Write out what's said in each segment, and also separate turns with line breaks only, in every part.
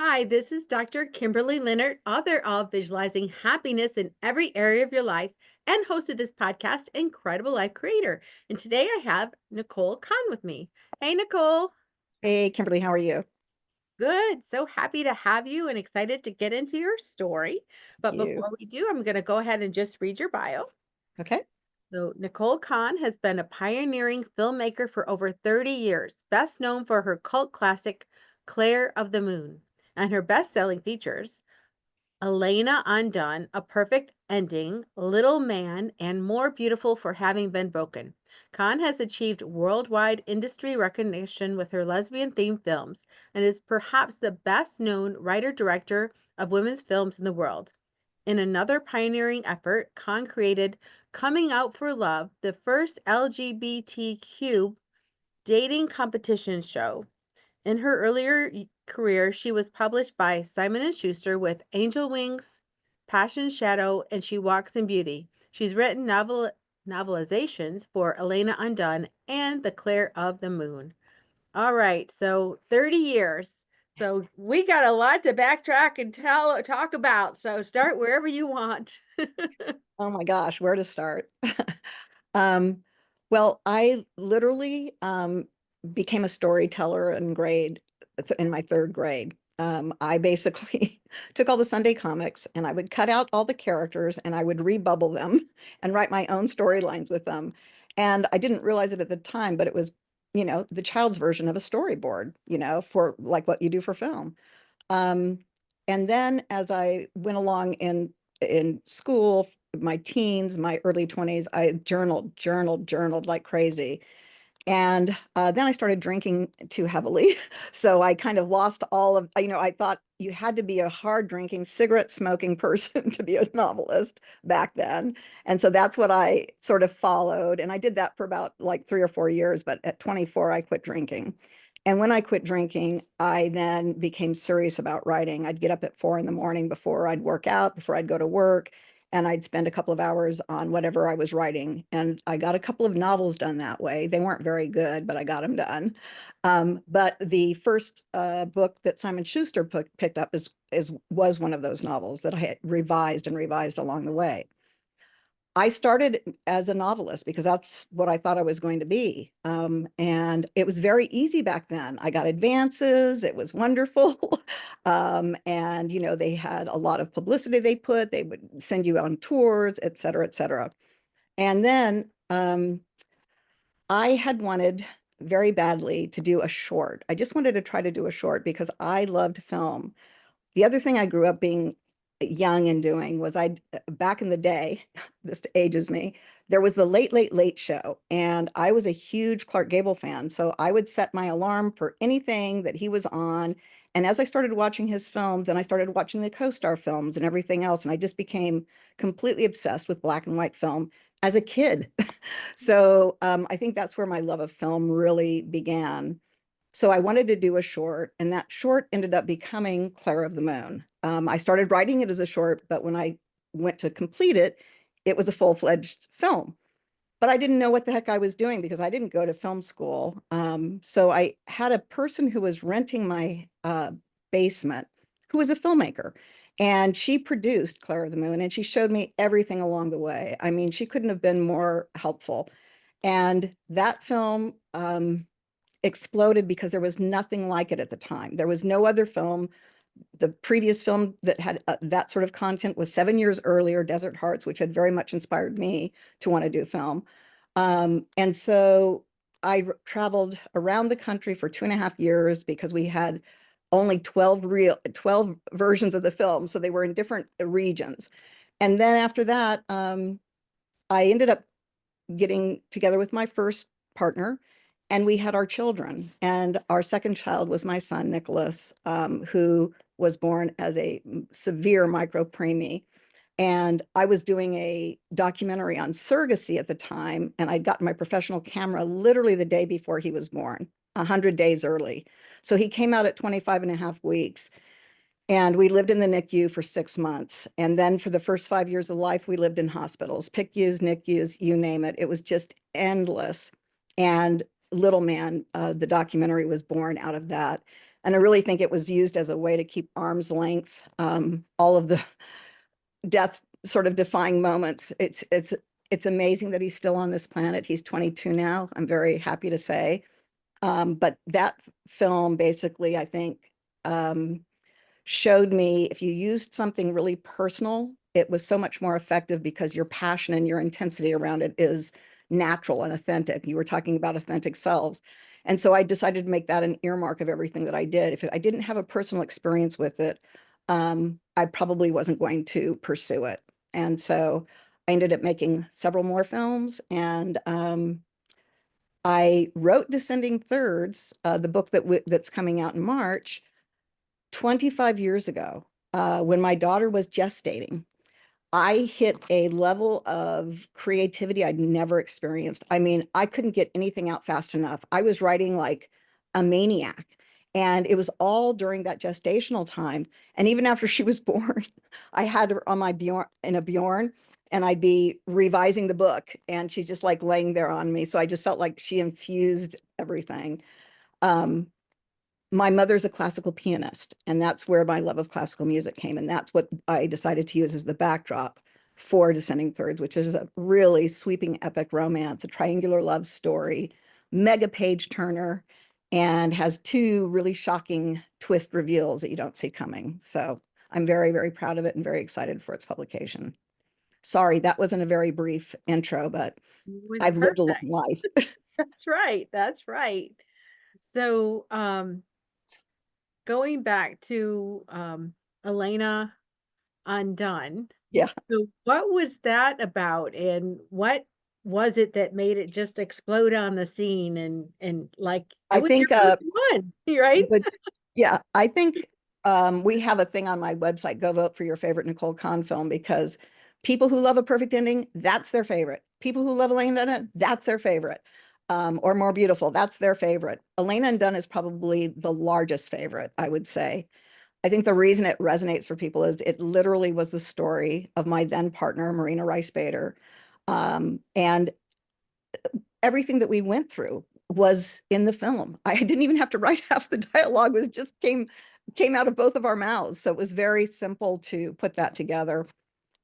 Hi, this is Dr. Kimberley Linert, author of Visualizing Happiness in Every Area of Your Life and host of this podcast, Incredible Life Creator. And today I have Nicole Conn with me. Hey, Nicole.
Hey, Kimberly, how are you?
Good. So happy to have you and excited to get into your story.
Thank
But
you.
before we do, I'm going to go ahead and just read your bio.
Okay.
So, Nicole Conn has been a pioneering filmmaker for over 30 years, best known for her cult classic, Claire of the Moon, and her best selling features. Elena Undone, A Perfect Ending, Little Man, and More Beautiful for Having Been Broken. Khan has achieved worldwide industry recognition with her lesbian themed films and is perhaps the best known writer director of women's films in the world. In another pioneering effort, Khan created Coming Out for Love, the first LGBTQ dating competition show. In her earlier career, she was published by Simon & Schuster with Angel Wings, Passion Shadow, and She Walks in Beauty. She's written novelizations for Elena Undone and The Claire of the Moon. All right, so 30 years. So we got a lot to backtrack and talk about. So start wherever you want.
Oh my gosh, where to start? Um, well, I literally became a storyteller in my third grade. I basically took all the Sunday comics and I would cut out all the characters and I would rebubble them and write my own storylines with them. And I didn't realize it at the time, but it was, the child's version of a storyboard, for like what you do for film. Um, and then as I went along in school, my teens, my early 20s, I journaled like crazy. And then I started drinking too heavily. So I kind of lost all of, I thought you had to be a hard drinking, cigarette smoking person to be a novelist back then. And so that's what I sort of followed. And I did that for about like 3 or 4 years. But at 24, I quit drinking. And when I quit drinking, I then became serious about writing. I'd get up at 4 in the morning before I'd work out, before I'd go to work, and I'd spend a couple of hours on whatever I was writing. And I got a couple of novels done that way. They weren't very good, but I got them done. But the first book that Simon Schuster picked up was one of those novels that I had revised and revised along the way. I started as a novelist because that's what I thought I was going to be. And it was very easy back then. I got advances, it was wonderful. And, they had a lot of publicity they would send you on tours, et cetera, et cetera. And then I had wanted very badly to do a short. I just wanted to try to do a short because I loved film. The other thing I grew up being young and doing was back in the day, this ages me, there was the Late, Late, Late show. And I was a huge Clark Gable fan. So I would set my alarm for anything that he was on. And as I started watching his films and I started watching the co-star films and everything else, and I just became completely obsessed with black and white film as a kid. So I think that's where my love of film really began. So I wanted to do a short, and that short ended up becoming Claire of the Moon. I started writing it as a short, but when I went to complete it, it was a full-fledged film. But I didn't know what the heck I was doing because I didn't go to film school. So I had a person who was renting my basement who was a filmmaker. And she produced Claire of the Moon, and she showed me everything along the way. I mean, she couldn't have been more helpful. And that film exploded because there was nothing like it at the time. There was no other film. The previous film that had that sort of content was 7 years earlier, Desert Hearts, which had very much inspired me to want to do film. And so I traveled around the country for 2.5 years because we had only 12 versions of the film. So they were in different regions. And then after that, I ended up getting together with my first partner, and we had our children. And our second child was my son, Nicholas, who was born as a severe micropreemie. And I was doing a documentary on surrogacy at the time, and I'd gotten my professional camera literally the day before he was born, 100 days early. So he came out at 25 and a half weeks. And we lived in the NICU for 6 months. And then for the first 5 years of life, we lived in hospitals, PICUs, NICUs, you name it. It was just endless. And Little Man, the documentary was born out of that. And I really think it was used as a way to keep arm's length, all of the death sort of defying moments. It's amazing that he's still on this planet. He's 22 now. I'm very happy to say. But that film basically, I think, showed me if you used something really personal, it was so much more effective because your passion and your intensity around it is natural and authentic. You were talking about authentic selves. And so I decided to make that an earmark of everything that I did. If I didn't have a personal experience with it, I probably wasn't going to pursue it. And so I ended up making several more films, and I wrote Descending Thirds, the book that's coming out in March, 25 years ago, when my daughter was gestating. I hit a level of creativity I'd never experienced. I mean, I couldn't get anything out fast enough. I was writing like a maniac. And it was all during that gestational time. And even after she was born, I had her on my Bjorn, in a Bjorn, and I'd be revising the book, and she's just like laying there on me. So I just felt like she infused everything. Um, my mother's a classical pianist, and that's where my love of classical music came. And that's what I decided to use as the backdrop for Descending Thirds, which is a really sweeping epic romance, a triangular love story, mega page turner, and has two really shocking twist reveals that you don't see coming. So I'm very, very proud of it and very excited for its publication. Sorry, that wasn't a very brief intro, but
It was
I've lived a long
perfect.
life.
That's right. That's right. So, going back to Elena Undone.
Yeah,
So what was that about, and what was it that made it just explode on the scene, and like it
I
was your
think
first one, right?
but yeah, I think we have a thing on my website, go vote for your favorite Nicole Conn film, because people who love a perfect ending, that's their favorite. People who love Elena Undone, that's their favorite. Or More Beautiful, that's their favorite. Elena Undone is probably the largest favorite, I would say. I think the reason it resonates for people is it literally was the story of my then partner, Marina Rice Bader. And everything that we went through was in the film. I didn't even have to write half the dialogue, was just came out of both of our mouths. So it was very simple to put that together.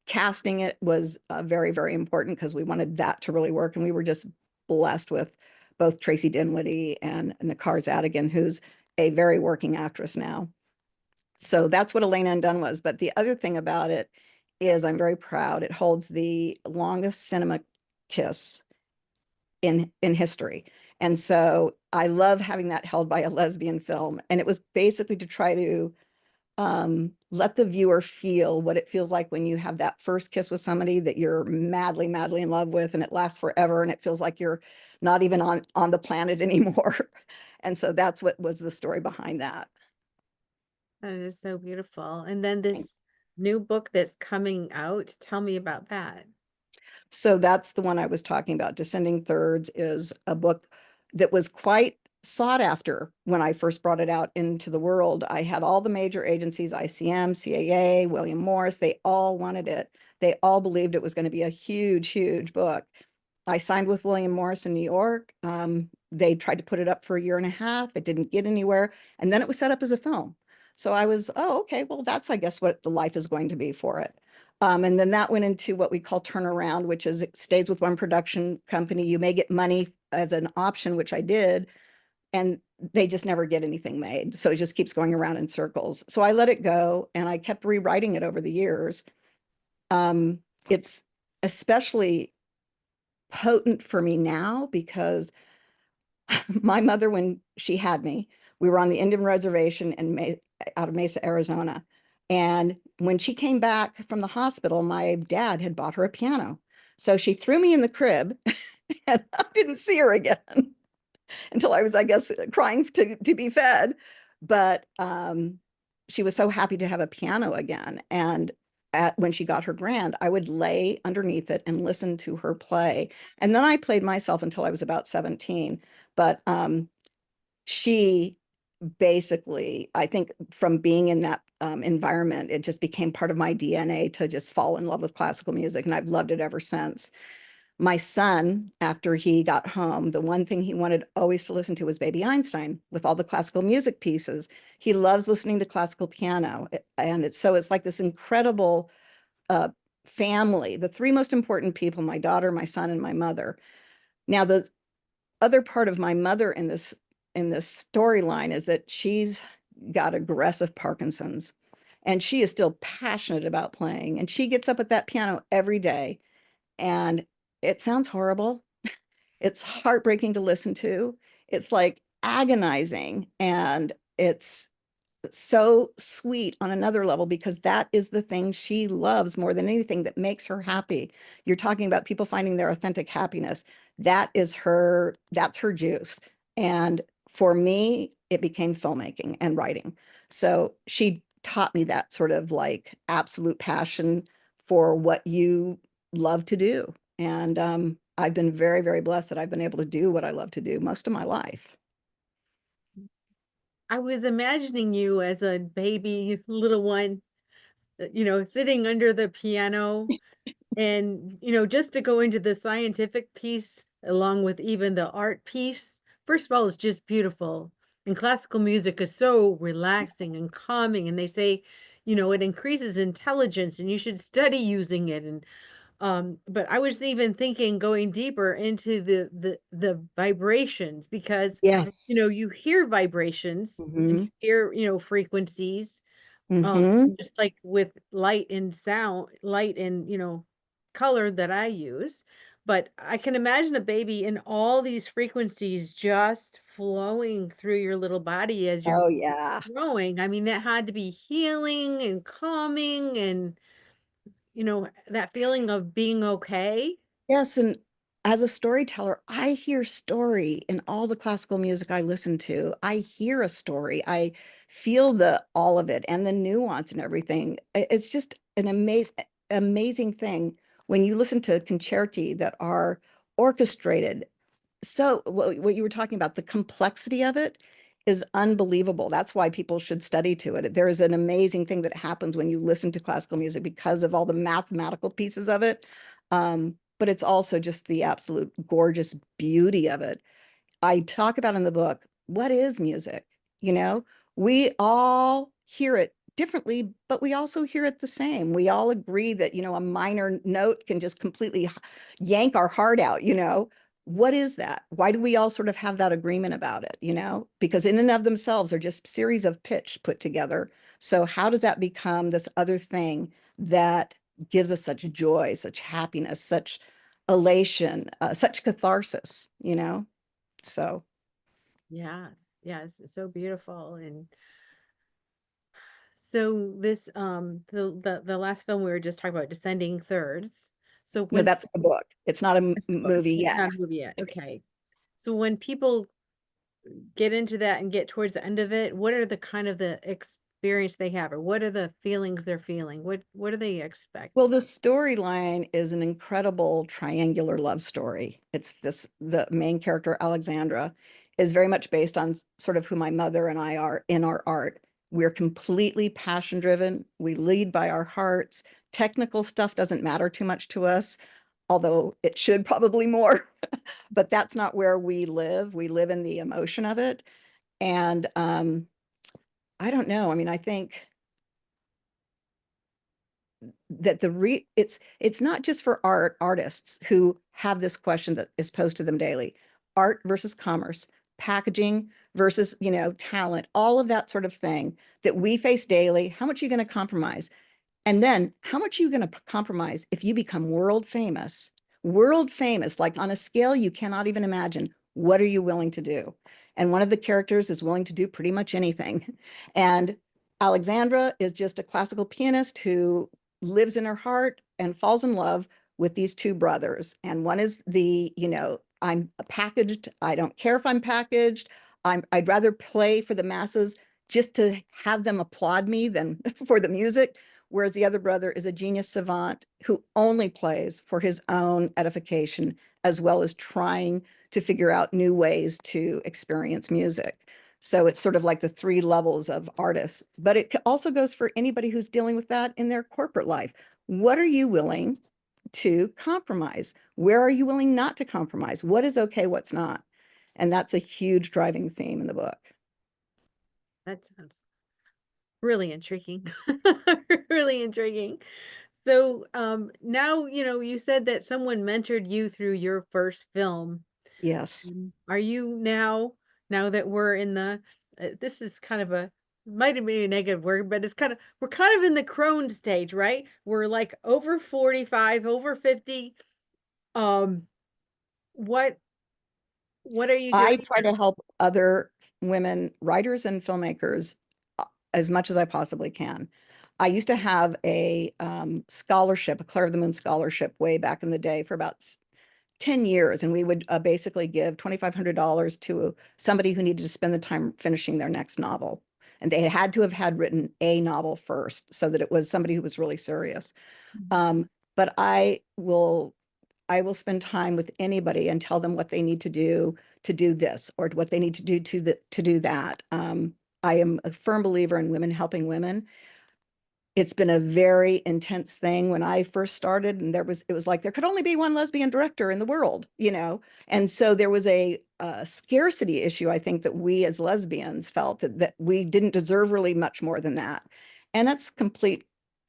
Casting it was very, very important because we wanted that to really work. And we were just blessed with both Tracy Dinwiddie and Nacar Zadigan, who's a very working actress now. So that's what Elena Undone was. But the other thing about it is I'm very proud. It holds the longest cinema kiss in history. And so I love having that held by a lesbian film. And it was basically to try to let the viewer feel what it feels like when you have that first kiss with somebody that you're madly, madly in love with, and it lasts forever, and it feels like you're not even on the planet anymore. And so that's what was the story behind that.
That is so beautiful. And then this new book that's coming out, tell me about that.
So that's the one I was talking about. Descending Thirds is a book that was quite sought after when I first brought it out into the world. I had all the major agencies, ICM, CAA, William Morris, they all wanted it. They all believed it was going to be a huge, huge book. I signed with William Morris in New York. They tried to put it up for a year and a half. It didn't get anywhere. And then it was set up as a film. So I was, oh, okay, well, that's, I guess, what the life is going to be for it. And then that went into what we call turnaround, which is it stays with one production company. You may get money as an option, which I did, and they just never get anything made. So it just keeps going around in circles. So I let it go, and I kept rewriting it over the years. It's especially potent for me now because my mother, when she had me, we were on the Indian reservation out of Mesa, Arizona. And when she came back from the hospital, my dad had bought her a piano. So she threw me in the crib and I didn't see her again until I was, I guess, crying to be fed. But she was so happy to have a piano again. And when she got her grand, I would lay underneath it and listen to her play. And then I played myself until I was about 17. But she basically, I think from being in that environment, it just became part of my DNA to just fall in love with classical music. And I've loved it ever since. My son, after he got home, the one thing he wanted always to listen to was Baby Einstein with all the classical music pieces. He loves listening to classical piano. And it's like this incredible uh, family, the three most important people, my daughter, my son, and my mother. Now, the other part of my mother in this storyline is that she's got aggressive Parkinson's and she is still passionate about playing. And she gets up at that piano every day and it sounds horrible. It's heartbreaking to listen to. It's like agonizing and it's so sweet on another level because that is the thing she loves more than anything that makes her happy. You're talking about people finding their authentic happiness. That's her juice. And for me, it became filmmaking and writing. So she taught me that sort of like absolute passion for what you love to do. And I've been very, very blessed that I've been able to do what I love to do most of my life.
I was imagining you as a baby little one, sitting under the piano and, just to go into the scientific piece along with even the art piece. First of all, it's just beautiful. And classical music is so relaxing and calming. And they say, it increases intelligence and you should study using it. And but I was even thinking going deeper into the vibrations because
Yes.
you hear vibrations and
Hmm.
you hear, frequencies,
Hmm.
just like with light and sound, light and, color that I use. But I can imagine a baby in all these frequencies just flowing through your little body as you're
Oh, yeah.
growing. I mean, that had to be healing and calming and, that feeling of being okay.
Yes. And as a storyteller, I hear story in all the classical music I listen to. I hear a story. I feel the all of it and the nuance and everything. It's just an amazing thing when you listen to concerti that are orchestrated. So what you were talking about, the complexity of it is unbelievable. That's why people should study to it. There is an amazing thing that happens when you listen to classical music because of all the mathematical pieces of it. But it's also just the absolute gorgeous beauty of it. I talk about in the book, what is music? You know, we all hear it differently, but we also hear it the same. We all agree that, a minor note can just completely yank our heart out, What is that? Why do we all sort of have that agreement about it, Because in and of themselves are just series of pitch put together. So how does that become this other thing that gives us such joy, such happiness, such elation, such catharsis, So,
Yes, yes, it's so beautiful. And so this the last film we were just talking about, Descending Thirds. So
no,
when
that's the book. It's not a
That's the book.
movie
It's
yet.
not a movie yet. Okay. So when people get into that and get towards the end of it, what are the kind of the experience they have, or what are the feelings they're feeling? What do they
Well,
expect?
the storyline is an incredible triangular love story. The main character, Alexandra, is very much based on sort of who my mother and I are in our art. We're completely passion driven. We lead by our hearts. Technical stuff doesn't matter too much to us, although it should probably more. But that's not where we live. We live in the emotion of it. And I don't know. I mean, I think that it's not just for artists who have this question that is posed to them daily. Art versus commerce, packaging versus, talent, all of that sort of thing that we face daily. How much are you going to compromise? And then how much are you going to compromise if you become world famous? World famous, like on a scale you cannot even imagine. What are you willing to do? And one of the characters is willing to do pretty much anything. And Alexandra is just a classical pianist who lives in her heart and falls in love with these two brothers. And one is I'm packaged. I don't care if I'm packaged. I'd rather play for the masses just to have them applaud me than for the music. Whereas the other brother is a genius savant who only plays for his own edification, as well as trying to figure out new ways to experience music. So it's sort of like the three levels of artists, but it also goes for anybody who's dealing with that in their corporate life. What are you willing to compromise? Where are you willing not to compromise? What is okay, what's not? And that's a huge driving theme in the book.
That sounds really intriguing. Really intriguing. So, now, you said that someone mentored you through your first film.
Yes.
Are you now that we're in the this is kind of a might be a negative word, but we're kind of in the crone stage, right? We're like over 45, over 50. Um, what what are you
I
doing
try to help other women writers and filmmakers as much as I possibly can. I used to have a scholarship, a Claire of the Moon scholarship way back in the day for about 10 years. And we would basically give $2,500 to somebody who needed to spend the time finishing their next novel. And they had to have had written a novel first so that it was somebody who was really serious.
Mhm.
But I will spend time with anybody and tell them what they need to do this or what they need to do to do that. I am a firm believer in women helping women. It's been a very intense thing when I first started, and it was like there could only be one lesbian director in the world, you know? And so there was a scarcity issue, I think, that we as lesbians felt that we didn't deserve really much more than that. And that's completely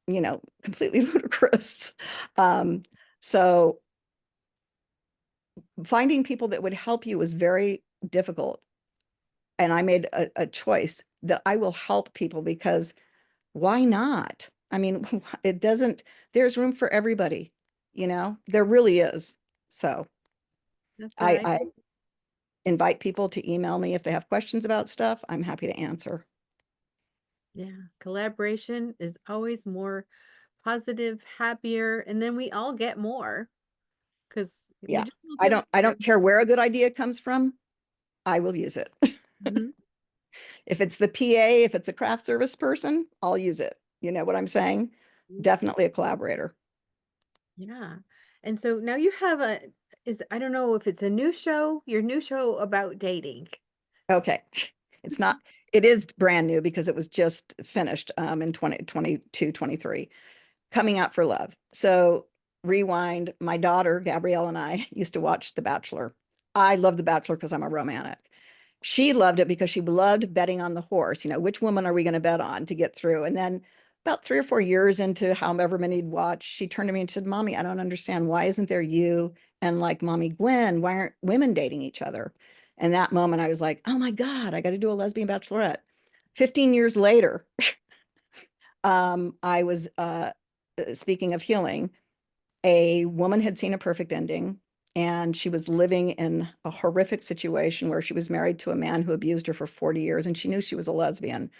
ludicrous. Um, so finding people that would help you was very difficult. And I made a choice that I will help people because why not? I mean, it doesn't, there's room for everybody, there really is. So
That's right.
I invite people to email me if they have questions about stuff. I'm happy to answer.
Yeah, collaboration is always more positive, happier, and then we all get more because we
Yeah.
just all get
I
better.
don't care where a good idea comes from. I will use it.
Mhm.
If it's the PA, if it's a craft service person, I'll use it. You know what I'm saying? Definitely a collaborator.
Yeah. And so now you have I don't know if it's a new show, your new show about dating.
Okay. It's not, it is brand new because it was just finished in 2022, 23, coming out for love. So rewind, my daughter, Gabrielle, and I used to watch The Bachelor. I love The Bachelor because I'm a romantic. She loved it because she loved betting on the horse. Which woman are we going to bet on to get through? And then about 3 or 4 years into however many would watch, she turned to me and said, Mommy, I don't understand. Why isn't there you and like Mommy Gwen? Why aren't women dating each other? And that moment I was like, oh my God, I got to do a lesbian bachelorette. 15 years later, I was speaking of healing, a woman had seen a perfect ending and she was living in a horrific situation where she was married to a man who abused her for 40 years and she knew she was a lesbian.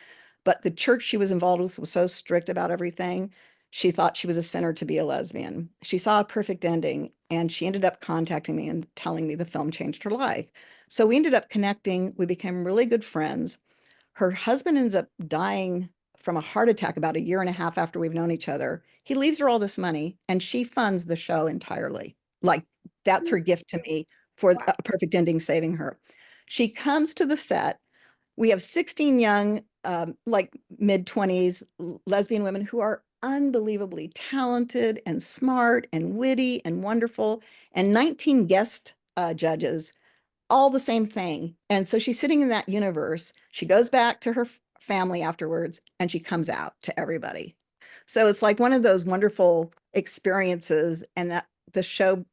But the church she was involved with was so strict about everything. She thought she was a sinner to be a lesbian. She saw a perfect ending and she ended up contacting me and telling me the film changed her life. So we ended up connecting. We became really good friends. Her husband ends up dying from a heart attack about a year and a half after we've known each other. He leaves her all this money and she funds the show entirely. Like that's her gift to me for
Wow.
a perfect ending saving her. She comes to the set. We have 16 young, like mid 20s lesbian women who are unbelievably talented and smart and witty and wonderful, and 19 guest judges, all the same thing. And so she's sitting in that universe. She goes back to her family afterwards and she comes out to everybody. So it's like one of those wonderful experiences, and that the show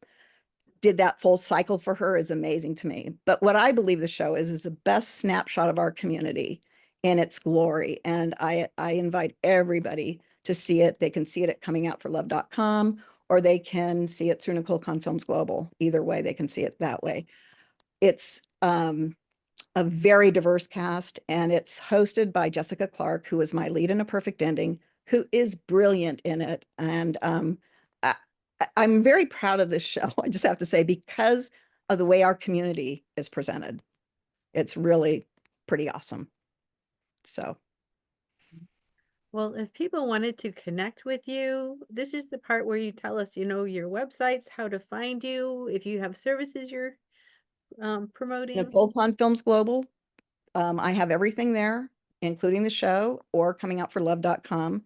did that full cycle for her is amazing to me. But what I believe the show is the best snapshot of our community in its glory. And I invite everybody to see it. They can see it at comingoutforlove.com or they can see it through Nicole Conn Films Global. Either way, they can see it that way. It's a very diverse cast, and it's hosted by Jessica Clark, who is my lead in A Perfect Ending, who is brilliant in it. And I, I'm very proud of this show, I just have to say, because of the way our community is presented. It's really pretty awesome. So,
Well, if people wanted to connect with you, this is the part where you tell us, your websites, how to find you, if you have services you're promoting.
Nicole Conn Films Global, I have everything there, including the show or comingoutforlove.com.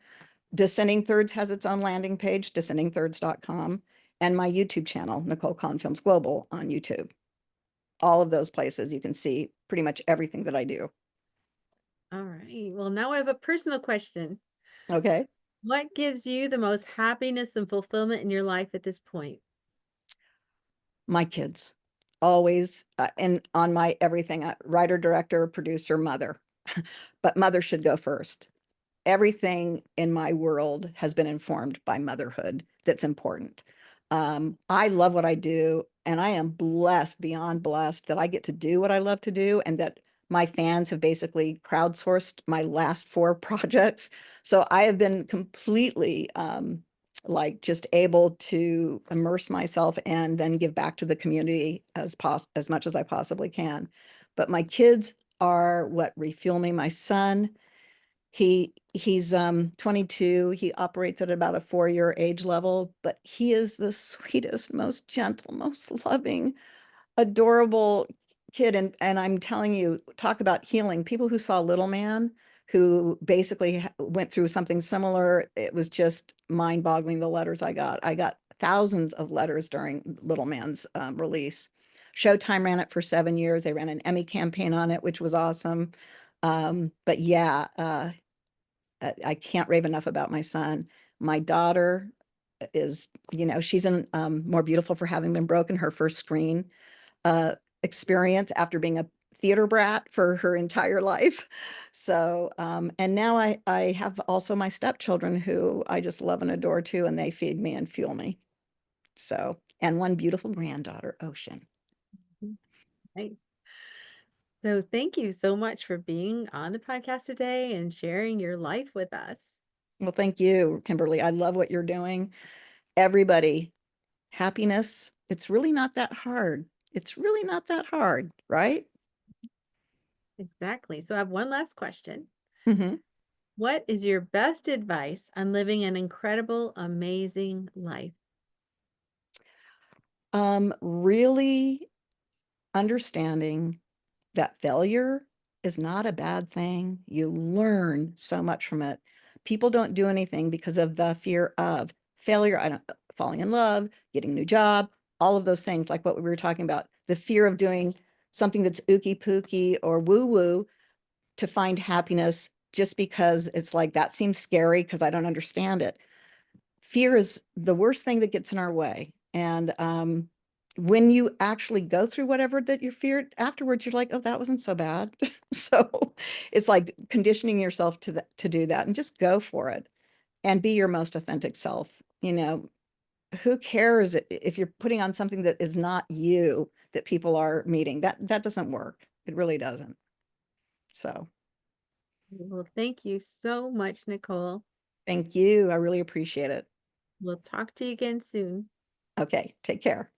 Descending Thirds has its own landing page, descendingthirds.com. and my YouTube channel, Nicole Conn Films Global on YouTube. All of those places you can see pretty much everything that I do.
All right. Well, now I have a personal question.
Okay.
What gives you the most happiness and fulfillment in your life at this point?
My kids always, and on my everything, writer, director, producer, mother, but mother should go first. Everything in my world has been informed by motherhood that's important. I love what I do, and I am blessed, beyond blessed, that I get to do what I love to do, and that my fans have basically crowdsourced my last 4 projects. So I have been completely like just able to immerse myself and then give back to the community as much as I possibly can. But my kids are what refuel me. My son, he's 22. He operates at about a 4-year age level, but he is the sweetest, most gentle, most loving, adorable kid. And I'm telling you, talk about healing. People who saw Little Man, who basically went through something similar, it was just mind-boggling, the letters I got. I got thousands of letters during Little Man's release. Showtime ran it for 7 years. They ran an Emmy campaign on it, which was awesome. But yeah, I can't rave enough about my son. My daughter is, she's more beautiful for having been broken, her first screen experience after being a theater brat for her entire life. So, and now I have also my stepchildren who I just love and adore too, and they feed me and fuel me. So, and one beautiful granddaughter, Ocean.
Nice. So thank you so much for being on the podcast today and sharing your life with us.
Well, thank you, Kimberly. I love what you're doing. Everybody, happiness, it's really not that hard. It's really not that hard, right?
Exactly. So I have one last question.
Mhm.
What is your best advice on living an incredible, amazing life?
Really understanding that failure is not a bad thing. You learn so much from it. People don't do anything because of the fear of failure. I don't falling in love, getting a new job, all of those things, like what we were talking about. The fear of doing something that's ooky pooky or woo woo to find happiness just because it's like that seems scary because I don't understand it. Fear is the worst thing that gets in our way. And when you actually go through whatever that you feared afterwards, you're like, oh, that wasn't so bad. So it's like conditioning yourself to do that and just go for it and be your most authentic self. Who cares if you're putting on something that is not you that people are meeting? That doesn't work. It really doesn't. So
Well, thank you so much, Nicole.
thank you. I really appreciate it.
We'll talk to you again soon.
Okay, take care.